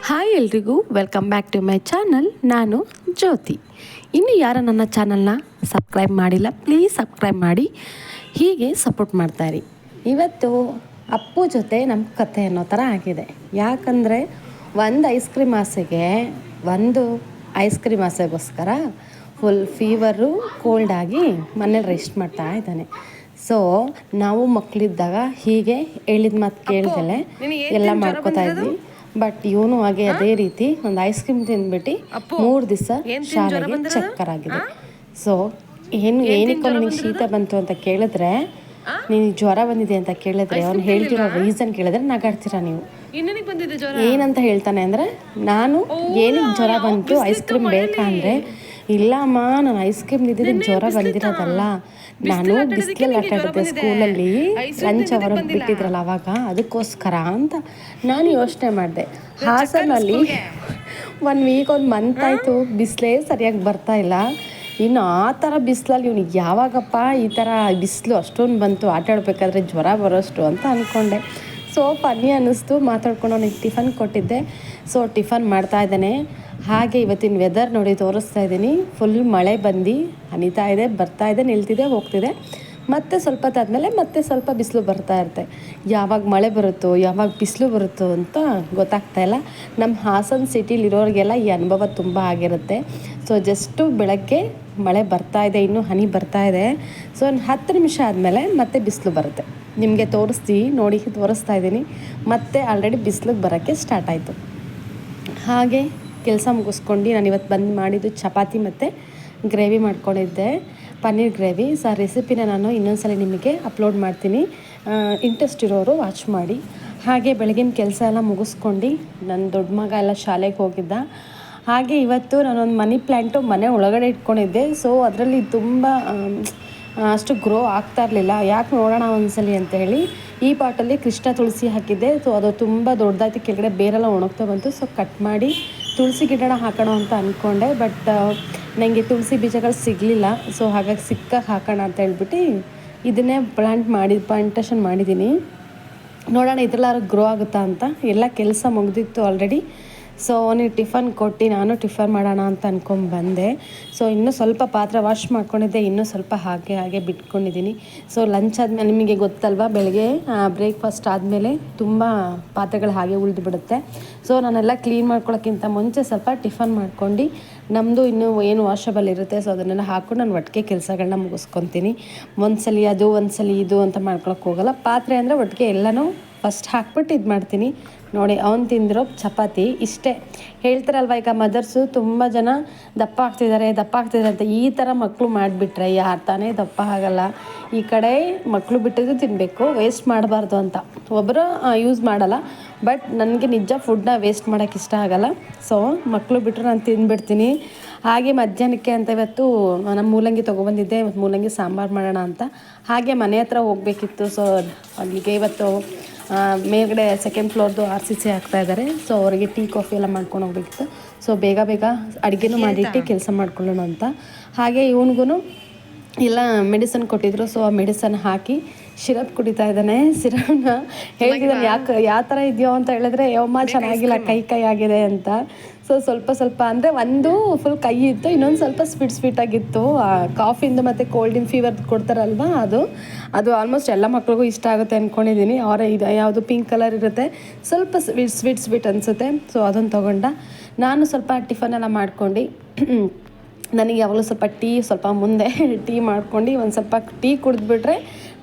Hi ಎಲ್ರಿಗೂ welcome back to my channel. ನಾನು ಜ್ಯೋತಿ. ಇನ್ನು ಯಾರು ನನ್ನ ಚಾನಲ್ನ ಸಬ್ಸ್ಕ್ರೈಬ್ ಮಾಡಿಲ್ಲ, ಪ್ಲೀಸ್ ಸಬ್ಸ್ಕ್ರೈಬ್ ಮಾಡಿ, ಹೀಗೆ ಸಪೋರ್ಟ್ ಮಾಡ್ತಾಯಿರಿ. ಇವತ್ತು ಅಪ್ಪು ಜೊತೆ ನಮ್ಮ ಕತೆ ಅನ್ನೋ ಥರ ಆಗಿದೆ. ಯಾಕಂದರೆ ಒಂದು ಐಸ್ ಕ್ರೀಮ್ ಆಸೆಗೋಸ್ಕರ ಫುಲ್ ಫೀವರು, ಕೋಲ್ಡಾಗಿ ಮನೇಲಿ ರೆಸ್ಟ್ ಮಾಡ್ತಾ ಇದ್ದಾನೆ. ಸೊ ನಾವು ಮಕ್ಕಳಿದ್ದಾಗ ಹೀಗೆ ಹೇಳಿದ ಮಾತು ಕೇಳ್ದಲೆ ಎಲ್ಲ ಮಾಡ್ಕೋತಾ ಇದ್ವಿ. ಬಟ್ ಇವನು ಹಾಗೆ ಅದೇ ರೀತಿ ಒಂದು ಐಸ್ ಕ್ರೀಮ್ ತಿಂದ್ಬಿಟ್ಟು 3 ದಿವಸ ಶಾಲೆಗೆ ಚಕ್ಕರ್ ಆಗಿದೆ. ಸೊ ಏನಕ್ಕೆ ನಿನಗೆ ಶೀತ ಬಂತು ಅಂತ ಕೇಳಿದ್ರೆ, ನಿನಗೆ ಜ್ವರ ಬಂದಿದೆ ಅಂತ ಕೇಳಿದ್ರೆ, ಅವ್ನು ಹೇಳ್ತಿರೋ ರೀಸನ್ ಕೇಳಿದ್ರೆ ನಗಾಡ್ತೀರಾ ನೀವು. ಏನಂತ ಹೇಳ್ತಾನೆ ಅಂದರೆ, ನಾನು ಏನಕ್ಕೆ ಜ್ವರ ಬಂತು, ಐಸ್ ಕ್ರೀಮ್ ಬೇಕಾ ಅಂದರೆ, ಇಲ್ಲ ಅಮ್ಮ ನಾನು ಐಸ್ ಕ್ರೀಮ್ ತಿಂದಿದ್ದು ಜ್ವರ ಬಂದಿರೋದಲ್ಲ, ನಾನು ಬಿಸಿಲಲ್ಲಿ ಆಟ ಆಡಿದ್ದೆ ಸ್ಕೂಲಲ್ಲಿ, ಲಂಚ್ ಅವರ್ ಬಿಟ್ಟಿದ್ರಲ್ಲ ಅವಾಗ, ಅದಕ್ಕೋಸ್ಕರ ಅಂತ ನಾನು ಯೋಚನೆ ಮಾಡಿದೆ. ಹಾಸನಲ್ಲಿ 1 ವೀಕ್ 1 ಮಂತ್ ಆಯಿತು, ಬಿಸಿಲೇ ಸರಿಯಾಗಿ ಬರ್ತಾ ಇಲ್ಲ. ಇನ್ನು ಆ ಥರ ಬಿಸಿಲಲ್ಲಿ ಇವ್ನಿಗೆ ಯಾವಾಗಪ್ಪ ಈ ಥರ ಬಿಸಿಲು ಅಷ್ಟೊಂದು ಬಂತು ಆಟ ಆಡಬೇಕಾದ್ರೆ ಜ್ವರ ಬರೋಷ್ಟು ಅಂತ ಅಂದ್ಕೊಂಡೆ. ಸೊ ಫನ್ನಿ ಅನ್ನಿಸ್ತು, ಮಾತಾಡ್ಕೊಂಡು ಅವನಿಗೆ ಟಿಫನ್ ಕೊಟ್ಟಿದ್ದೆ. ಸೊ ಟಿಫನ್ ಮಾಡ್ತಾ ಇದ್ದಾನೆ. ಹಾಗೆ ಇವತ್ತಿನ ವೆದರ್ ನೋಡಿ ತೋರಿಸ್ತಾ ಇದ್ದೀನಿ. ಫುಲ್ ಮಳೆ ಬಂದು ಹನಿತಾ ಇದೆ, ಬರ್ತಾ ಇದೆ, ನಿಲ್ತಿದೆ, ಹೋಗ್ತಿದೆ. ಮತ್ತೆ ಸ್ವಲ್ಪ ಹೊತ್ತಾದ್ಮೇಲೆ ಮತ್ತೆ ಸ್ವಲ್ಪ ಬಿಸಿಲು ಬರ್ತಾ ಇರುತ್ತೆ. ಯಾವಾಗ ಮಳೆ ಬರುತ್ತೋ ಯಾವಾಗ ಬಿಸಿಲು ಬರುತ್ತೋ ಅಂತ ಗೊತ್ತಾಗ್ತಾಯಿಲ್ಲ. ನಮ್ಮ ಹಾಸನ ಸಿಟಿಲಿರೋರಿಗೆಲ್ಲ ಈ ಅನುಭವ ತುಂಬ ಆಗಿರುತ್ತೆ. ಸೊ ಜಸ್ಟು ಬೆಳಗ್ಗೆ ಮಳೆ ಬರ್ತಾ ಇದೆ, ಇನ್ನೂ ಹನಿ ಬರ್ತಾ ಇದೆ. ಸೊ ಒಂದು 10 ನಿಮಿಷ ಆದಮೇಲೆ ಮತ್ತೆ ಬಿಸಿಲು ಬರುತ್ತೆ. ನಿಮಗೆ ತೋರಿಸ್ತಾ ಇದ್ದೀನಿ. ಮತ್ತೆ ಆಲ್ರೆಡಿ ಬಿಸಿಲಿಗೆ ಬರೋಕ್ಕೆ ಸ್ಟಾರ್ಟ್ ಆಯಿತು. ಹಾಗೆ ಕೆಲಸ ಮುಗಿಸ್ಕೊಂಡು ನಾನು ಇವತ್ತು ಬಂದು ಮಾಡಿದ್ದು ಚಪಾತಿ ಮತ್ತು ಗ್ರೇವಿ ಮಾಡ್ಕೊಂಡಿದ್ದೆ, ಪನ್ನೀರ್ ಗ್ರೇವಿ. ಸೊ ಆ ರೆಸಿಪಿನ ನಾನು ಇನ್ನೊಂದ್ಸಲ ನಿಮಗೆ ಅಪ್ಲೋಡ್ ಮಾಡ್ತೀನಿ, ಇಂಟ್ರೆಸ್ಟ್ ಇರೋರು ವಾಚ್ ಮಾಡಿ. ಹಾಗೆ ಬೆಳಗಿನ ಕೆಲಸ ಎಲ್ಲ ಮುಗಿಸ್ಕೊಂಡು ನನ್ನ ದೊಡ್ಡ ಮಗ ಎಲ್ಲ ಶಾಲೆಗೆ ಹೋಗಿದ್ದ. ಹಾಗೆ ಇವತ್ತು ನಾನೊಂದು ಮನಿ ಪ್ಲ್ಯಾಂಟು ಮನೆ ಒಳಗಡೆ ಇಟ್ಕೊಂಡಿದ್ದೆ. ಸೊ ಅದರಲ್ಲಿ ತುಂಬ ಅಷ್ಟು ಗ್ರೋ ಆಗ್ತಾ ಇರಲಿಲ್ಲ. ಯಾಕೆ ನೋಡೋಣ ಒಂದ್ಸಲಿ ಅಂತ ಹೇಳಿ ಈ ಪಾಟಲ್ಲಿ ಕೃಷ್ಣ ತುಳಸಿ ಹಾಕಿದ್ದೆ. ಸೊ ಅದು ತುಂಬ ದೊಡ್ಡದಾಯ್ತು, ಕೆಳಗಡೆ ಬೇರೆಲ್ಲ ಒಣಗ್ತಾ ಬಂತು. ಸೊ ಕಟ್ ಮಾಡಿ ತುಳಸಿ ಗಿಡನ ಹಾಕೋಣ ಅಂತ ಅಂದ್ಕೊಂಡೆ. ಬಟ್ ನನಗೆ ತುಳಸಿ ಬೀಜಗಳು ಸಿಗಲಿಲ್ಲ. ಸೊ ಹಾಗಾಗಿ ಸಿಕ್ಕಾಗ ಹಾಕೋಣ ಅಂತ ಹೇಳ್ಬಿಟ್ಟು ಇದನ್ನೇ ಪ್ಲಾಂಟೇಷನ್ ಮಾಡಿದ್ದೀನಿ. ನೋಡೋಣ ಇದರಲ್ಲಾರು ಗ್ರೋ ಆಗುತ್ತಾ ಅಂತ. ಎಲ್ಲ ಕೆಲಸ ಮುಗ್ದಿತ್ತು ಆಲ್ರೆಡಿ. ಸೊ ಅವನಿಗೆ ಟಿಫನ್ ಕೊಟ್ಟು ನಾನು ಟಿಫನ್ ಮಾಡೋಣ ಅಂತ ಅಂದ್ಕೊಂಡು ಬಂದೆ. ಸೊ ಇನ್ನೂ ಸ್ವಲ್ಪ ಪಾತ್ರೆ ವಾಶ್ ಮಾಡ್ಕೊಂಡಿದ್ದೆ, ಇನ್ನೂ ಸ್ವಲ್ಪ ಹಾಗೆ ಬಿಟ್ಕೊಂಡಿದ್ದೀನಿ. ಸೊ ಲಂಚ್ ಆದಮೇಲೆ ನಿಮಗೆ ಗೊತ್ತಲ್ವ, ಬೆಳಗ್ಗೆ ಬ್ರೇಕ್ಫಾಸ್ಟ್ ಆದಮೇಲೆ ತುಂಬ ಪಾತ್ರೆಗಳು ಹಾಗೆ ಉಳಿದು ಬಿಡುತ್ತೆ. ಸೊ ನಾನೆಲ್ಲ ಕ್ಲೀನ್ ಮಾಡ್ಕೊಳ್ಳೋಕ್ಕಿಂತ ಮುಂಚೆ ಸ್ವಲ್ಪ ಟಿಫನ್ ಮಾಡ್ಕೊಂಡು ನಮ್ಮದು ಇನ್ನೂ ಏನು ವಾಷಬಲ್ ಇರುತ್ತೆ, ಸೊ ಅದನ್ನೆಲ್ಲ ಹಾಕ್ಕೊಂಡು ನಾನು ಒಟ್ಟಿಗೆ ಕೆಲಸಗಳನ್ನ ಮುಗಿಸ್ಕೊತೀನಿ. ಒಂದ್ಸಲಿ ಅದು ಒಂದ್ಸಲಿ ಇದು ಅಂತ ಮಾಡ್ಕೊಳಕ್ಕೆ ಹೋಗಲ್ಲ. ಪಾತ್ರೆ ಅಂದರೆ ಒಟ್ಟಿಗೆ ಎಲ್ಲನೂ ಫಸ್ಟ್ ಹಾಕ್ಬಿಟ್ಟು ಇದು ಮಾಡ್ತೀನಿ. ನೋಡಿ ಅವ್ನು ತಿಂದಿರೋ ಚಪಾತಿ ಇಷ್ಟೇ. ಹೇಳ್ತಾರಲ್ವ ಈಗ ಮದರ್ಸು ತುಂಬ ಜನ ದಪ್ಪ ಆಗ್ತಿದ್ದಾರೆ ಅಂತ. ಈ ಥರ ಮಕ್ಕಳು ಮಾಡಿಬಿಟ್ರೆ ಯಾರು ತಾನೇ ದಪ್ಪ ಆಗಲ್ಲ. ಈ ಕಡೆ ಮಕ್ಕಳು ಬಿಟ್ಟಿದ್ದು ತಿನ್ನಬೇಕು, ವೇಸ್ಟ್ ಮಾಡಬಾರ್ದು ಅಂತ. ಒಬ್ಬರು ಯೂಸ್ ಮಾಡಲ್ಲ, ಬಟ್ ನನಗೆ ನಿಜ ಫುಡ್ನ ವೇಸ್ಟ್ ಮಾಡೋಕ್ಕೆ ಇಷ್ಟ ಆಗಲ್ಲ. ಸೊ ಮಕ್ಕಳು ಬಿಟ್ಟರೆ ನಾನು ತಿಂದುಬಿಡ್ತೀನಿ. ಹಾಗೆ ಮಧ್ಯಾಹ್ನಕ್ಕೆ ಅಂತ ಇವತ್ತು ನಮ್ಮ ಮೂಲಂಗಿ ತೊಗೊಬಂದಿದ್ದೆ, ಮೂಲಂಗಿ ಸಾಂಬಾರು ಮಾಡೋಣ ಅಂತ. ಹಾಗೆ ಮನೆ ಹತ್ರ ಹೋಗಬೇಕಿತ್ತು. ಸೊ ಅಲ್ಲಿಗೆ ಇವತ್ತು ಮೇಲ್ಗಡೆ 2nd ಫ್ಲೋರ್ದು RCC ಹಾಕ್ತಾಯಿದ್ದಾರೆ. ಸೊ ಅವರಿಗೆ ಟೀ ಕಾಫಿ ಎಲ್ಲ ಮಾಡ್ಕೊಂಡು ಹೋಗ್ಬೇಕಿತ್ತು. ಸೊ ಬೇಗ ಅಡುಗೆನೂ ಮಾಡಿಟ್ಟು ಕೆಲಸ ಮಾಡ್ಕೊಳ್ಳೋಣ ಅಂತ. ಹಾಗೆ ಇವನಿಗೂ ಎಲ್ಲ ಮೆಡಿಸನ್ ಕೊಟ್ಟಿದ್ರು. ಸೊ ಆ ಮೆಡಿಸನ್ ಹಾಕಿ ಸಿರಪ್ ಕುಡಿತಾ ಇದ್ದಾನೆ. ಸಿರಪ್ನ ಹೇಳ್ತಿದ್ದಾನೆ, ಯಾವ ಥರ ಇದೆಯೋ ಅಂತ ಹೇಳಿದ್ರೆ, ಯಮ್ಮ ಚೆನ್ನಾಗಿಲ್ಲ, ಕೈ ಆಗಿದೆ ಅಂತ. ಸೊ ಸ್ವಲ್ಪ ಅಂದರೆ ಒಂದು ಫುಲ್ ಕೈ ಇತ್ತು, ಇನ್ನೊಂದು ಸ್ವಲ್ಪ ಸ್ವೀಟಾಗಿತ್ತು. ಕಾಫಿಂದು ಮತ್ತು ಕೋಲ್ಡಿನ ಫೀವರ್ ಕೊಡ್ತಾರಲ್ವ, ಅದು ಆಲ್ಮೋಸ್ಟ್ ಎಲ್ಲ ಮಕ್ಳಿಗೂ ಇಷ್ಟ ಆಗುತ್ತೆ ಅಂದ್ಕೊಂಡಿದ್ದೀನಿ. ಇದು ಯಾವುದು ಪಿಂಕ್ ಕಲರ್ ಇರುತ್ತೆ, ಸ್ವಲ್ಪ ಸ್ವೀಟ್ ಅನಿಸುತ್ತೆ. ಸೊ ಅದನ್ನು ತೊಗೊಂಡ ನಾನು ಸ್ವಲ್ಪ ಟಿಫನೆಲ್ಲ ಮಾಡ್ಕೊಂಡು ನನಗೆ ಯಾವಾಗಲೂ ಸ್ವಲ್ಪ ಸ್ವಲ್ಪ ಮುಂದೆ ಟೀ ಮಾಡ್ಕೊಂಡು ಒಂದು ಸ್ವಲ್ಪ ಟೀ ಕುಡಿದ್ಬಿಟ್ರೆ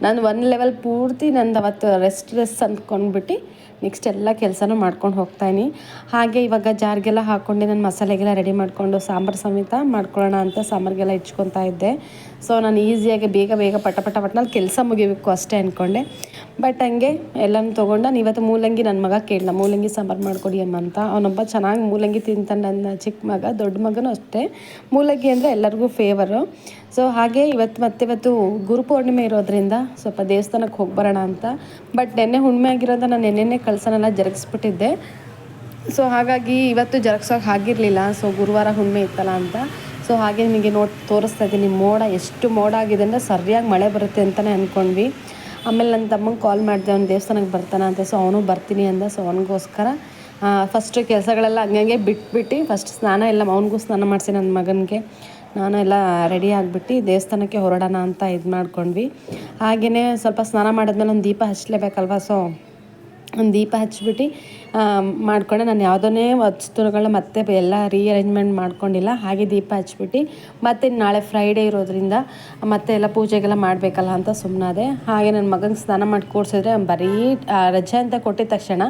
ನಾನು 1 ಲೆವೆಲ್ ಪೂರ್ತಿ ನಂದು ಅವತ್ತು ರೆಸ್ಟ್ ಅಂದ್ಕೊಂಡ್ಬಿಟ್ಟು ನೆಕ್ಸ್ಟ್ ಎಲ್ಲ ಕೆಲಸನೂ ಮಾಡ್ಕೊಂಡು ಹೋಗ್ತಾಯಿನಿ. ಹಾಗೆ ಇವಾಗ ಜಾರ್ಗೆಲ್ಲ ಹಾಕ್ಕೊಂಡು ನಾನು ಮಸಾಲೆಗೆಲ್ಲ ರೆಡಿ ಮಾಡಿಕೊಂಡು ಸಾಂಬಾರು ಸಮೇತ ಮಾಡ್ಕೊಳ್ಳೋಣ ಅಂತ ಸಾಂಬಾರಿಗೆಲ್ಲ ಇಚ್ಕೊತಾ ಇದ್ದೆ. ಸೊ ನಾನು ಈಸಿಯಾಗಿ ಬೇಗ ಪಟನಲ್ಲಿ ಕೆಲಸ ಮುಗಿಬೇಕು ಅಷ್ಟೇ ಅಂದ್ಕೊಂಡೆ. ಬಟ್ ಹಂಗೆ ಎಲ್ಲನೂ ತೊಗೊಂಡು ನಾನು ಇವತ್ತು ಮೂಲಂಗಿ ನನ್ನ ಮಗ ಕೇಳಿದ, ಮೂಲಂಗಿ ಸಾಂಬಾರು ಮಾಡ್ಕೊಡಿ ಅಮ್ಮ ಅಂತ. ಅವನೊಬ್ಬ ಚೆನ್ನಾಗಿ ಮೂಲಂಗಿ ತಿಂತಾನೆ, ನನ್ನ ಚಿಕ್ಕ ಮಗ. ದೊಡ್ಡ ಮಗನೂ ಅಷ್ಟೇ, ಮೂಲಂಗಿ ಅಂದರೆ ಎಲ್ಲರಿಗೂ ಫೇವರು. ಸೊ ಹಾಗೆ ಇವತ್ತು ಗುರುಪೂರ್ಣಿಮೆ ಇರೋದ್ರಿಂದ ಸ್ವಲ್ಪ ದೇವಸ್ಥಾನಕ್ಕೆ ಹೋಗಿ ಬರೋಣ ಅಂತ. ಬಟ್ ನೆನ್ನೆ ಹುಣ್ಣಿಮೆ ಆಗಿರೋದ್ರಿಂದ ನಾನು ನೆನ್ನೆ ಕಳಸನೆಲ್ಲ ಜರುಗಿಸ್ಬಿಟ್ಟಿದ್ದೆ. ಸೊ ಹಾಗಾಗಿ ಇವತ್ತು ಜರುಗ್ಸೋಕೆ ಆಗಿರಲಿಲ್ಲ. ಸೊ ಗುರುವಾರ ಹುಣ್ಣಿಮೆ ಇತ್ತಲ್ಲ ಅಂತ. ಸೊ ಹಾಗೆ ನಿಮಗೆ ತೋರಿಸ್ತಾ ಇದ್ದೀನಿ, ಎಷ್ಟು ಮೋಡ ಆಗಿದೆ ಅಂದರೆ ಸರಿಯಾಗಿ ಮಳೆ ಬರುತ್ತೆ ಅಂತಲೇ ಅಂದ್ಕೊಂಡ್ವಿ. ಆಮೇಲೆ ನನ್ನ ತಮ್ಮಂಗೆ ಕಾಲ್ ಮಾಡಿದೆ, ಅವ್ನು ದೇವಸ್ಥಾನಕ್ಕೆ ಬರ್ತಾನೆ ಅಂತ. ಸೊ ಅವನು ಬರ್ತೀನಿ ಅಂದ. ಸೊ ಅವನಿಗೋಸ್ಕರ ಫಸ್ಟ್ ಕೆಲಸಗಳೆಲ್ಲ ಹಂಗಂಗೆ ಬಿಟ್ಬಿಟ್ಟು ಫಸ್ಟ್ ಸ್ನಾನ ಎಲ್ಲ ಅವನಿಗೂ ಸ್ನಾನ ಮಾಡಿಸಿ ನನ್ನ ಮಗನಿಗೆ ನಾನು ಎಲ್ಲ ರೆಡಿ ಆಗಿಬಿಟ್ಟು ದೇವಸ್ಥಾನಕ್ಕೆ ಹೊರಡೋಣ ಅಂತ ಇದು ಮಾಡ್ಕೊಂಡ್ವಿ. ಹಾಗೆಯೇ ಸ್ವಲ್ಪ ಸ್ನಾನ ಮಾಡಿದ್ಮೇಲೆ ಒಂದು ದೀಪ ಹಚ್ಚಲೇಬೇಕಲ್ವ, ಸೊ ಒಂದು ದೀಪ ಹಚ್ಬಿಟ್ಟು ಮಾಡ್ಕೊಂಡೆ. ನಾನು ಯಾವುದನ್ನೇ ವಸ್ತುಗಳನ್ನ ಮತ್ತೆ ಎಲ್ಲ ರೀಅರೇಂಜ್ಮೆಂಟ್ ಮಾಡ್ಕೊಂಡಿಲ್ಲ, ಹಾಗೆ ದೀಪ ಹಚ್ಬಿಟ್ಟು ಮತ್ತು ನಾಳೆ ಫ್ರೈಡೇ ಇರೋದ್ರಿಂದ ಮತ್ತೆ ಎಲ್ಲ ಪೂಜೆಗೆಲ್ಲ ಮಾಡಬೇಕಲ್ಲ ಅಂತ ಸುಮ್ಮನಾದೆ. ಹಾಗೆ ನನ್ನ ಮಗನಿಗೆ ಸ್ನಾನ ಮಾಡಿ ಕೂರಿಸಿದ್ರೆ ಬರೀ ರಜೆ ಅಂತ ಕೊಟ್ಟಿದ ತಕ್ಷಣ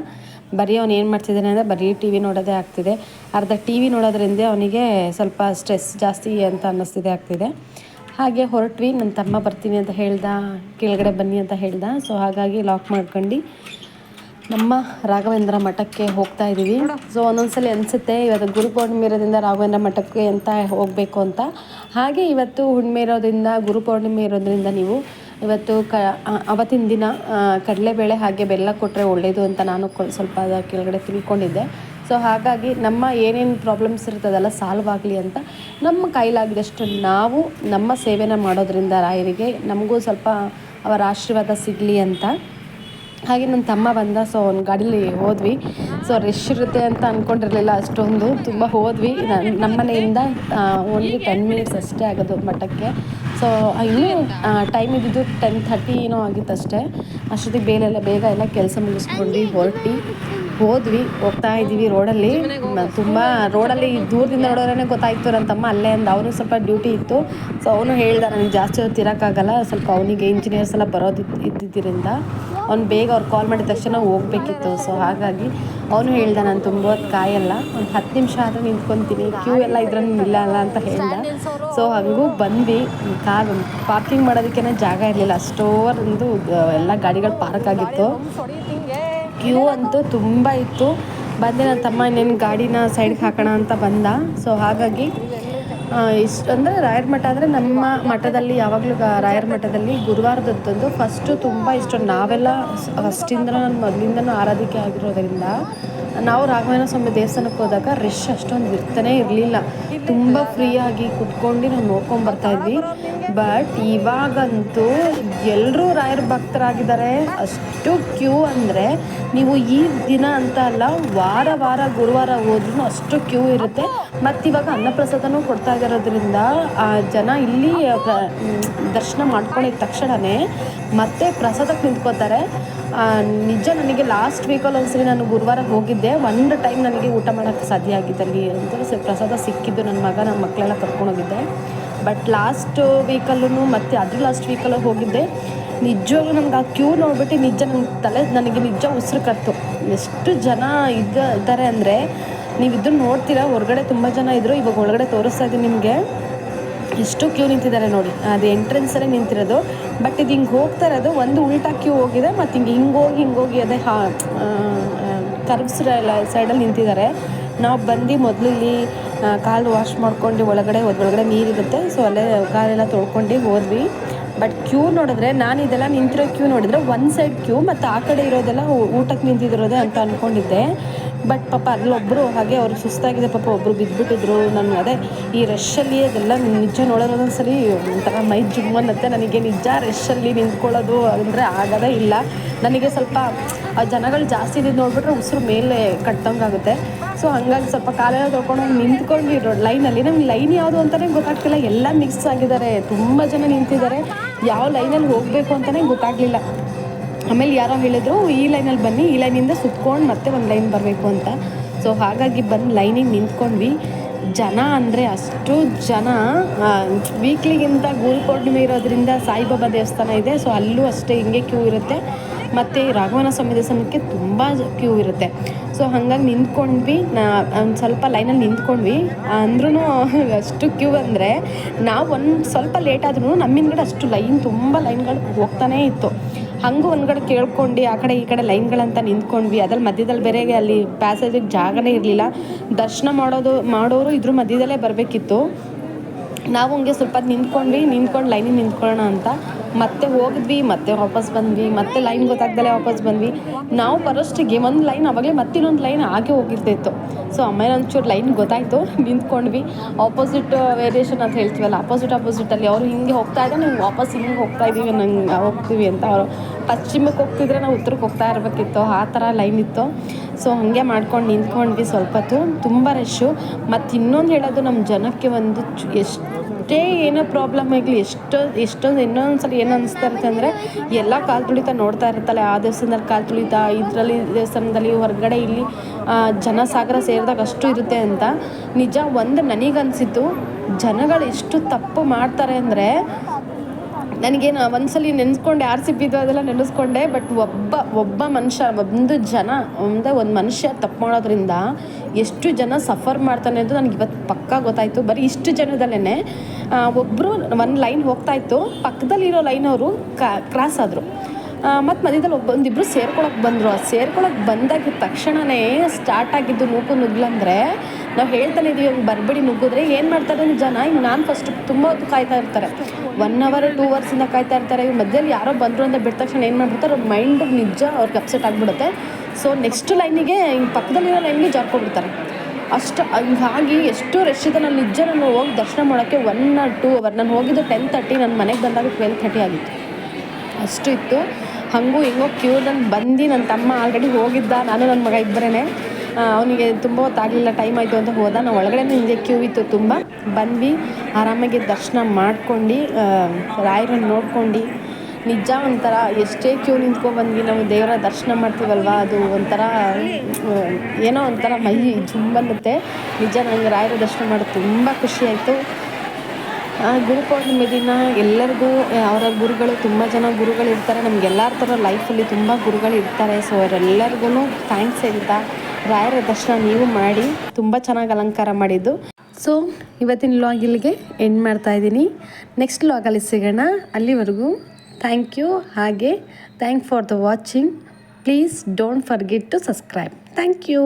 ಬರೀ ಅವ್ನು ಏನು ಮಾಡ್ತಿದ್ದಾನೆ ಅಂದರೆ ಬರೀ ಟಿ ವಿ ನೋಡೋದೇ ಆಗ್ತಿದೆ. ಅರ್ಧ ಟಿ ವಿ ನೋಡೋದ್ರಿಂದ ಅವನಿಗೆ ಸ್ವಲ್ಪ ಸ್ಟ್ರೆಸ್ ಜಾಸ್ತಿ ಅಂತ ಅನ್ನಿಸ್ತಿದೆ ಆಗ್ತಿದೆ. ಹಾಗೆ ಹೊರಟ್ವಿ. ನನ್ನ ತಮ್ಮ ಬರ್ತೀನಿ ಅಂತ ಹೇಳ್ದ, ಕೆಳಗಡೆ ಬನ್ನಿ ಅಂತ ಹೇಳ್ದ. ಸೊ ಹಾಗಾಗಿ ಲಾಕ್ ಮಾಡ್ಕೊಂಡು ನಮ್ಮ ರಾಘವೇಂದ್ರ ಮಠಕ್ಕೆ ಹೋಗ್ತಾ ಇದ್ದೀವಿ. ಸೊ ಒಂದೊಂದ್ಸಲಿ ಅನಿಸುತ್ತೆ ಇವತ್ತು ಗುರುಪೌರ್ಣಿಮೆ ಇರೋದ್ರಿಂದ ರಾಘವೇಂದ್ರ ಮಠಕ್ಕೆ ಅಂತ ಹೋಗಬೇಕು ಅಂತ. ಹಾಗೆ ಇವತ್ತು ಹುಣ್ಣಿಮೆ ಇರೋದ್ರಿಂದ, ಗುರುಪೌರ್ಣಿಮೆ ಇರೋದ್ರಿಂದ ನೀವು ಇವತ್ತು ಅವತ್ತಿನ ದಿನ ಕಡಲೆಬೇಳೆ ಹಾಗೆ ಬೆಲ್ಲ ಕೊಟ್ಟರೆ ಒಳ್ಳೆಯದು ಅಂತ ನಾನು ಸ್ವಲ್ಪ ಕೆಳಗಡೆ ತಿಳ್ಕೊಂಡಿದ್ದೆ. ಸೊ ಹಾಗಾಗಿ ನಮ್ಮ ಏನೇನು ಪ್ರಾಬ್ಲಮ್ಸ್ ಇರ್ತದಲ್ಲ ಸಾಲ್ವ್ ಆಗಲಿ ಅಂತ ನಮ್ಮ ಕೈಲಾಗಿದಷ್ಟು ನಾವು ನಮ್ಮ ಸೇವೆನ ಮಾಡೋದ್ರಿಂದ ರಾಯರಿಗೆ ನಮಗೂ ಸ್ವಲ್ಪ ಅವರ ಆಶೀರ್ವಾದ ಸಿಗಲಿ ಅಂತ. ಹಾಗೆ ನನ್ನ ತಮ್ಮ ಬಂದ. ಸೊ ಒಂದು ಗಾಡೀಲಿ ಹೋದ್ವಿ. ಸೊ ರಶ್ ಇರುತ್ತೆ ಅಂತ ಅಂದ್ಕೊಂಡಿರಲಿಲ್ಲ, ಅಷ್ಟೊಂದು ತುಂಬ ಹೋದ್ವಿ. ನಮ್ಮ ಮನೆಯಿಂದ ಓನ್ಲಿ 10 ಮಿನಿಟ್ಸ್ ಅಷ್ಟೇ ಆಗೋದು ಮಠಕ್ಕೆ. ಸೊ ಇನ್ನೂ ಟೈಮ್ ಇದ್ದಿದ್ದು 10:30 ಏನೋ ಆಗಿತ್ತು ಅಷ್ಟೇ. ಅಷ್ಟೊತ್ತಿಗೆ ಬೇಗ ಎಲ್ಲ ಕೆಲಸ ಮುಗಿಸ್ಕೊಂಡು ಹೋದ್ವಿ. ಹೋಗ್ತಾ ಇದ್ದೀವಿ ರೋಡಲ್ಲಿ. ತುಂಬ ರೋಡಲ್ಲಿ ದೂರದಿಂದ ನೋಡೋರೇ ಗೊತ್ತಾಯಿತು. ನನ್ನ ತಮ್ಮ ಅಲ್ಲೇ ಅಂದ. ಅವರು ಸ್ವಲ್ಪ ಡ್ಯೂಟಿ ಇತ್ತು. ಸೊ ಅವನು ಹೇಳ್ದ ನನಗೆ ಜಾಸ್ತಿ ಹೊತ್ತು ಇರೋಕ್ಕಾಗಲ್ಲ, ಸ್ವಲ್ಪ ಅವನಿಗೆ ಇಂಜಿನಿಯರ್ಸ್ ಎಲ್ಲ ಇದ್ದಿದ್ದರಿಂದ ಅವ್ನು ಬೇಗ ಅವ್ರು ಕಾಲ್ ಮಾಡಿದ ತಕ್ಷಣ ಹೋಗ್ಬೇಕಿತ್ತು. ಸೊ ಹಾಗಾಗಿ ಅವನು ಹೇಳ್ದ ನಾನು ತುಂಬ ಹೊತ್ತು ಕಾಯಲ್ಲ, ಒಂದು 10 ನಿಮಿಷ ಆದರೆ ನಿಂತ್ಕೊತೀನಿ, ಕ್ಯೂ ಎಲ್ಲ ಇದ್ರಲ್ಲಿ ನಿಲ್ಲಲ್ಲ ಅಂತ ಹೇಳ್ದ. ಸೊ ಹಂಗೂ ಬಂದ್ವಿ. ಪಾರ್ಕಿಂಗ್ ಮಾಡೋದಕ್ಕೇ ಜಾಗ ಇರಲಿಲ್ಲ, ಅಷ್ಟೊಂದು ಎಲ್ಲ ಗಾಡಿಗಳು ಪಾರ್ಕ್ ಆಗಿತ್ತು. ಕ್ಯೂ ಅಂತೂ ತುಂಬ ಇತ್ತು. ಬಂದೆ ನನ್ನ ತಮ್ಮ ಇನ್ನೇನು ಗಾಡಿನ ಸೈಡ್ಗೆ ಹಾಕೋಣ ಅಂತ ಬಂದ. ಸೊ ಹಾಗಾಗಿ ಇಷ್ಟು ಅಂದರೆ ರಾಯರ ಮಠ ಅಂದರೆ ನಮ್ಮ ಮಠದಲ್ಲಿ ಯಾವಾಗಲೂ ರಾಯರ ಮಠದಲ್ಲಿ ಗುರುವಾರದತ್ತಂದು ಫಸ್ಟು ತುಂಬ ಇಷ್ಟ. ನಾವೆಲ್ಲ ಫಸ್ಟಿಂದ ನಾನು ಮೊದಲಿಂದನೂ ಆರಾಧಿಕೆ ಆಗಿರೋದ್ರಿಂದ ನಾವು ರಾಘವೇಂದ್ರ ಸ್ವಾಮಿ ದೇವಸ್ಥಾನಕ್ಕೆ ಹೋದಾಗ ರಶ್ ಅಷ್ಟೊಂದು ಇರ್ತಾನೆ ಇರಲಿಲ್ಲ. ತುಂಬ ಫ್ರೀಯಾಗಿ ಕುತ್ಕೊಂಡು ನಾವು ನೋಡ್ಕೊಂಬರ್ತಾಯಿದ್ವಿ. ಬಟ್ ಇವಾಗಂತೂ ಎಲ್ಲರೂ ರಾಯರ ಭಕ್ತರಾಗಿದ್ದಾರೆ. ಅಷ್ಟು ಕ್ಯೂ ಅಂದರೆ ನೀವು ಈ ದಿನ ಅಂತ ಅಲ್ಲ, ವಾರ ಗುರುವಾರ ಹೋದ್ರೂ ಅಷ್ಟು ಕ್ಯೂ ಇರುತ್ತೆ. ಮತ್ತು ಇವಾಗ ಅನ್ನಪ್ರಸಾದನೂ ಕೊಡ್ತಾ ಇರೋದ್ರಿಂದ ಜನ ಇಲ್ಲಿ ದರ್ಶನ ಮಾಡ್ಕೊಂಡಿದ್ದ ತಕ್ಷಣವೇ ಮತ್ತೆ ಪ್ರಸಾದಕ್ಕೆ ನಿಂತ್ಕೋತಾರೆ. ನಿಜ ನನಗೆ ಲಾಸ್ಟ್ ವೀಕಲ್ಲಿ ಒಂದ್ಸರಿ ನಾನು ಗುರುವಾರ ಹೋಗಿದ್ದೆ. ಒಂದು ಟೈಮ್ ನನಗೆ ಊಟ ಮಾಡೋಕ್ಕೆ ಸಾಧ್ಯ ಆಗಿತ್ತು ಅಲ್ಲಿ ಅಂತ ಪ್ರಸಾದ ಸಿಕ್ಕಿದ್ದು. ನನ್ನ ಮಕ್ಕಳೆಲ್ಲ ಕರ್ಕೊಂಡೋಗಿದ್ದೆ. ಬಟ್ ಲಾಸ್ಟ್ ವೀಕಲ್ಲೂ ಮತ್ತು ಅದ್ರ ಲಾಸ್ಟ್ ವೀಕಲ್ಲೂ ಹೋಗಿದ್ದೆ. ನಿಜವಾಗ್ಲೂ ನಮ್ಗೆ ಆ ಕ್ಯೂ ನೋಡ್ಬಿಟ್ಟು ನಿಜ ನನಗೆ ನಿಜ ಉಸಿರು ಕಟ್ಟು. ಎಷ್ಟು ಜನ ಇದ್ದಾರೆ ಅಂದರೆ ನೀವು ಇದನ್ನು ನೋಡ್ತೀರಾ. ಹೊರಗಡೆ ತುಂಬ ಜನ ಇದ್ದರು, ಇವಾಗ ಒಳಗಡೆ ತೋರಿಸ್ತಾ ಇದ್ದೀನಿ ನಿಮಗೆ. ಎಷ್ಟು ಕ್ಯೂ ನಿಂತಿದ್ದಾರೆ ನೋಡಿ, ಅದು ಎಂಟ್ರೆನ್ಸಲ್ಲೇ ನಿಂತಿರೋದು. ಬಟ್ ಇದು ಹಿಂಗೆ ಹೋಗ್ತಾ ಇರೋದು ಒಂದು ಉಲ್ಟಾ ಕ್ಯೂ ಹೋಗಿದೆ, ಮತ್ತು ಹಿಂಗೋಗಿ ಅದೇ ಕರ್ವ್ಸ್ ಸೈಡಲ್ಲಿ ನಿಂತಿದ್ದಾರೆ. ನಾವು ಬಂದು ಮೊದಲು ಇಲ್ಲಿ ಕಾಲು ವಾಶ್ ಮಾಡ್ಕೊಂಡು ಒಳಗಡೆ ನೀರಿರುತ್ತೆ. ಸೊ ಅಲ್ಲೇ ಕಾಲೆಲ್ಲ ತೊಳ್ಕೊಂಡು ಹೋದ್ವಿ. ಬಟ್ ಕ್ಯೂ ನೋಡಿದ್ರೆ ನಾನು ಇದೆಲ್ಲ ನಿಂತಿರೋ ಕ್ಯೂ ನೋಡಿದರೆ ಒಂದು ಸೈಡ್ ಕ್ಯೂ ಮತ್ತು ಆ ಕಡೆ ಇರೋದೆಲ್ಲ ಊಟಕ್ಕೆ ನಿಂತಿರೋದೆ ಅಂತ ಅಂದ್ಕೊಂಡಿದ್ದೆ. ಬಟ್ ಪಾಪ ಅಲ್ಲೊಬ್ಬರು ಹಾಗೆ ಅವ್ರಿಗೆ ಸುಸ್ತಾಗಿದೆ ಪಾಪ, ಒಬ್ಬರು ಬಿದ್ದುಬಿಟ್ಟಿದ್ರು. ನಾನು ಅದೇ ಈ ರಶ್ಶಲ್ಲಿ ಅದೆಲ್ಲ ನಿಜ ನೋಡೋದೊಂದ್ಸರಿ ಒಂಥರ ಮೈ ಜುಮ್ ಅನ್ನತ್ತೆ ನನಗೆ. ನಿಜ ರಶ್ಶಲ್ಲಿ ನಿಂತ್ಕೊಳ್ಳೋದು ಅಂದರೆ ಆಗೋದೇ ಇಲ್ಲ ನನಗೆ. ಸ್ವಲ್ಪ ಜನಗಳು ಜಾಸ್ತಿ ಇದ್ದು ನೋಡಿಬಿಟ್ರೆ ಉಸಿರು ಮೇಲೆ ಕಟ್ಟಂಗಾಗುತ್ತೆ. ಸೊ ಹಂಗಾಗಿ ಸ್ವಲ್ಪ ಕಾಲೆಲ್ಲ ತೊಳ್ಕೊಂಡು ನಿಂತ್ಕೊಂಡು ಲೈನಲ್ಲಿ ನಮ್ಗೆ ಲೈನ್ ಯಾವುದು ಅಂತಲೇ ಗೊತ್ತಾಗ್ತಿಲ್ಲ. ಎಲ್ಲ ಮಿಕ್ಸ್ ಆಗಿದ್ದಾರೆ, ತುಂಬ ಜನ ನಿಂತಿದ್ದಾರೆ. ಯಾವ ಲೈನಲ್ಲಿ ಹೋಗಬೇಕು ಅಂತಲೇ ಗೊತ್ತಾಗಲಿಲ್ಲ. ಆಮೇಲೆ ಯಾರೋ ಹೇಳಿದ್ರು ಈ ಲೈನಲ್ಲಿ ಬನ್ನಿ, ಈ ಲೈನಿಂದ ಸುತ್ಕೊಂಡು ಮತ್ತೆ ಒಂದು ಲೈನ್ ಬರಬೇಕು ಅಂತ. ಸೊ ಹಾಗಾಗಿ ಬಂದು ಲೈನಿಗೆ ನಿಂತ್ಕೊಂಡ್ವಿ. ಜನ ಅಂದರೆ ಅಷ್ಟು ಜನ. ವೀಕ್ಲಿಗಿಂತ ಗುರುಪೌರ್ಣಿಮೆ ಇರೋದ್ರಿಂದ ಸಾಯಿಬಾಬಾ ದೇವಸ್ಥಾನ ಇದೆ. ಸೊ ಅಲ್ಲೂ ಅಷ್ಟೇ ಹಿಂಗೆ ಕ್ಯೂ ಇರುತ್ತೆ. ಮತ್ತು ರಾಘವೇಂದ್ರ ಸ್ವಾಮಿ ದೇವಸ್ಥಾನಕ್ಕೆ ತುಂಬ ಕ್ಯೂ ಇರುತ್ತೆ. ಸೊ ಹಾಗಾಗಿ ನಿಂತ್ಕೊಂಡ್ವಿ. ಒಂದು ಸ್ವಲ್ಪ ಲೈನಲ್ಲಿ ನಿಂತ್ಕೊಂಡ್ವಿ. ಅಂದ್ರೂ ಅಷ್ಟು ಕ್ಯೂ ಅಂದರೆ ನಾವು ಒಂದು ಸ್ವಲ್ಪ ಲೇಟ್ ಆದ್ರೂ ನಮ್ಮ ಹಿಂದ್ಗಡೆ ಅಷ್ಟು ತುಂಬ ಲೈನ್ಗಳು ಹೋಗ್ತಾನೇ ಇತ್ತು. ಹಂಗೂ ಒಂದ್ಗಡೆ ಕೇಳ್ಕೊಂಡು ಆ ಕಡೆ ಈ ಕಡೆ ಲೈನ್ಗಳಂತ ನಿಂತ್ಕೊಂಡ್ವಿ. ಅದ್ರಲ್ಲಿ ಮಧ್ಯದಲ್ಲಿ ಬೇರೆ ಅಲ್ಲಿ ಪ್ಯಾಸೇಜಿಗೆ ಜಾಗನೇ ಇರಲಿಲ್ಲ. ದರ್ಶನ ಮಾಡೋರು ಇದ್ರ ಮಧ್ಯದಲ್ಲೇ ಬರಬೇಕಿತ್ತು. ನಾವು ಹಂಗೆ ಸ್ವಲ್ಪ ನಿಂತ್ಕೊಂಡು ಲೈನಿಗೆ ನಿಂತ್ಕೊಳ್ಳೋಣ ಅಂತ ಮತ್ತೆ ಹೋಗಿದ್ವಿ. ಮತ್ತೆ ವಾಪಸ್ ಬಂದ್ವಿ. ಮತ್ತೆ ಲೈನ್ ಗೊತ್ತಾಗ್ದಲೇ ವಾಪಸ್ ಬಂದ್ವಿ. ನಾವು ಬರೋಷ್ಟಿಗೆ ಒಂದು ಲೈನ್ ಆವಾಗಲೇ ಮತ್ತೆ ಇನ್ನೊಂದು ಲೈನ್ ಹಾಗೆ ಹೋಗಿರ್ತಿತ್ತು. ಸೊ ಆಮೇಲೆ ಒಂಚೂರು ಲೈನ್ ಗೊತ್ತಾಯಿತು, ನಿಂತ್ಕೊಂಡ್ವಿ. ಆಪೋಸಿಟ್ ವೇರಿಯೇಷನ್ ಅಂತ ಹೇಳ್ತೀವಲ್ಲ, ಆಪೋಸಿಟಲ್ಲಿ ಅವರು ಹಿಂಗೆ ಹೋಗ್ತಾ ಇದ್ದರೆ ನೀವು ವಾಪಸ್ ಹಿಂಗೆ ಹೋಗ್ತಾ ಇದ್ದೀವಿ ಹೋಗ್ತೀವಿ ಅಂತ ಅವರು ಪಶ್ಚಿಮಕ್ಕೆ ಹೋಗ್ತಿದ್ರೆ ನಾವು ಉತ್ತರಕ್ಕೆ ಹೋಗ್ತಾ ಇರಬೇಕಿತ್ತು, ಆ ಥರ ಲೈನ್ ಇತ್ತು. ಸೊ ಹಾಗೆ ಮಾಡ್ಕೊಂಡು ನಿಂತ್ಕೊಂಡ್ವಿ ಸ್ವಲ್ಪ ಹೊತ್ತು. ತುಂಬ ರಶ್ಶು. ಮತ್ತು ಇನ್ನೊಂದು ಹೇಳೋದು, ನಮ್ಮ ಜನಕ್ಕೆ ಒಂದು ಎಷ್ಟೇ ಏನೋ ಪ್ರಾಬ್ಲಮ್ ಆಗಲಿ, ಎಷ್ಟೊಂದು ಇನ್ನೊಂದು ಸಲ ಏನು ಅನಿಸ್ತಾ ಇರುತ್ತೆ ಅಂದರೆ, ಎಲ್ಲ ಕಾಲು ತುಳಿತಾ ನೋಡ್ತಾ ಇರುತ್ತಲ್ಲ, ಆ ದೇವಸ್ಥಾನದಲ್ಲಿ ಕಾಲು ತುಳಿತಾ, ಇದರಲ್ಲಿ ದೇವಸ್ಥಾನದಲ್ಲಿ ಹೊರಗಡೆ ಇಲ್ಲಿ ಜನ ಸಾಗರ ಸೇರಿದಾಗ ಅಷ್ಟು ಇರುತ್ತೆ ಅಂತ. ನಿಜ ಒಂದು ನನಗನ್ಸಿದ್ದು, ಜನಗಳು ಎಷ್ಟು ತಪ್ಪು ಮಾಡ್ತಾರೆ ಅಂದರೆ, ನನಗೇನು ಒಂದ್ಸಲ ನೆನೆಸ್ಕೊಂಡೆ, RCB ಅದೆಲ್ಲ ನೆನೆಸ್ಕೊಂಡೆ. ಬಟ್ ಒಬ್ಬ ಮನುಷ್ಯ, ಒಂದು ಮನುಷ್ಯ ತಪ್ಪು ಮಾಡೋದ್ರಿಂದ ಎಷ್ಟು ಜನ ಸಫರ್ ಮಾಡ್ತಾನೆ ಅಂತ ನನಗೆ ಇವತ್ತು ಪಕ್ಕಾ ಗೊತ್ತಾಯಿತು. ಬರೀ ಇಷ್ಟು ಜನದಲ್ಲೇ ಒಬ್ಬರು ಒಂದು ಲೈನ್ ಹೋಗ್ತಾಯಿತ್ತು, ಪಕ್ಕದಲ್ಲಿರೋ ಲೈನ್ ಅವರು ಕ್ರಾಸ್ ಆದರು. ಮತ್ತು ಮಧ್ಯದಲ್ಲಿ ಒಂದಿಬ್ಬರು ಸೇರ್ಕೊಳಕ್ಕೆ ಬಂದರು. ಆ ಸೇರ್ಕೊಳಕ್ಕೆ ಬಂದಾಗಿದ್ದ ತಕ್ಷಣವೇ ಸ್ಟಾರ್ಟ್ ಆಗಿದ್ದು ನುಗ್ಗಲಂದರೆ, ನಾವು ಹೇಳ್ತಾನೆ ಇದ್ದೀವಿ ಹಂಗೆ ಬರಬೇಡಿ ನುಗ್ಗಿದ್ರೆ ಏನು ಮಾಡ್ತಾರೆ ಜನ. ಈಗ ನಾನು ಫಸ್ಟ್ ತುಂಬ ಹೊತ್ತು ಕಾಯ್ತಾ ಇರ್ತಾರೆ, 1 hour 2 hours ಕಾಯ್ತಾ ಇರ್ತಾರೆ. ಇವ್ರ ಮಧ್ಯದಲ್ಲಿ ಯಾರೋ ಬಂದರು ಅಂತ ಬಿಟ್ಟ ತಕ್ಷಣ ಏನು ಮಾಡ್ಬಿಡ್ತಾರೆ, ಅವ್ರ ಮೈಂಡ್ ನಿಜ ಅವ್ರಿಗೆ ಅಪ್ಸೆಟ್ ಆಗಿಬಿಡುತ್ತೆ. ಸೊ ನೆಕ್ಸ್ಟ್ ಲೈನಿಗೆ ಹಿಂಗೆ ಪಕ್ಕದಲ್ಲಿರೋ ಲೈನ್ಗೆ ಜಾರ್ಕೊಬಿಡ್ತಾರೆ. ಅಷ್ಟು ಹಂಗಾಗಿ ಎಷ್ಟು ರಶ್ ಇದೆ. ನಾನು ಹೋಗಿ ದರ್ಶನ ಮಾಡೋಕ್ಕೆ 1 or 2 hours. ನಾನು ಹೋಗಿದ್ದು 10:30, ನನ್ನ ಮನೆಗೆ ಬಂದಾಗ 12:30 ಆಗಿತ್ತು. ಅಷ್ಟು ಇತ್ತು. ಹಾಗೂ ಹೆಂಗೋ ಕ್ಯೂನಲ್ಲಿ ಬಂದು, ನನ್ನ ತಮ್ಮ ಆಲ್ರೆಡಿ ಹೋಗಿದ್ದ, ನಾನು ನನ್ನ ಮಗ ಇಬ್ಬರೇ. ಅವನಿಗೆ ತುಂಬ ಹೊತ್ತಾಗಲಿಲ್ಲ, ಟೈಮ್ ಆಯಿತು ಅಂತ ಹೋದ. ನಾವು ಒಳಗಡೆ ಹಿಂಗೆ ಕ್ಯೂ ಇತ್ತು ತುಂಬ. ಬಂದ್ವಿ, ಆರಾಮಾಗಿ ದರ್ಶನ ಮಾಡ್ಕೊಂಡು, ರಾಯರನ್ನು ನೋಡ್ಕೊಂಡು, ನಿಜ ಒಂಥರ ಎಷ್ಟೇ ಕ್ಯೂ ನಿಂತ್ಕೊಬಂದ್ವಿ, ನಾವು ದೇವರ ದರ್ಶನ ಮಾಡ್ತೀವಲ್ವ, ಅದು ಒಂಥರ ಏನೋ ಒಂಥರ ಮೈ ಜುಂಬನ್ನುತ್ತೆ. ನಿಜ ನನಗೆ ರಾಯರ ದರ್ಶನ ಮಾಡೋದು ತುಂಬ ಖುಷಿಯಾಯಿತು. ಗುರುಪೌರ್ಣಿಮೆ ದಿನ ಎಲ್ಲರಿಗೂ ಅವರ ಗುರುಗಳು, ತುಂಬ ಜನ ಗುರುಗಳಿರ್ತಾರೆ. ನಮಗೆಲ್ಲರ ಥರ ಲೈಫಲ್ಲಿ ತುಂಬ ಗುರುಗಳಿರ್ತಾರೆ. ಸೊ ಅವರೆಲ್ಲರಿಗೂ ಥ್ಯಾಂಕ್ಸ್ ಹೇಳ್ತಾ, ರಾಯರ ದರ್ಶನ ನೀವು ಮಾಡಿ, ತುಂಬ ಚೆನ್ನಾಗಿ ಅಲಂಕಾರ ಮಾಡಿದ್ದು. ಸೊ ಇವತ್ತಿನ ವ್ಲಾಗ್ ಇಲ್ಲಿಗೆ ಎಂಡ್ ಮಾಡ್ತಾಯಿದ್ದೀನಿ. ನೆಕ್ಸ್ಟ್ ವ್ಲಾಗಲ್ಲಿ ಸಿಗೋಣ. ಅಲ್ಲಿವರೆಗೂ ಥ್ಯಾಂಕ್ ಯು. ಹಾಗೆ thank for the watching. Please don't forget to subscribe. Thank you.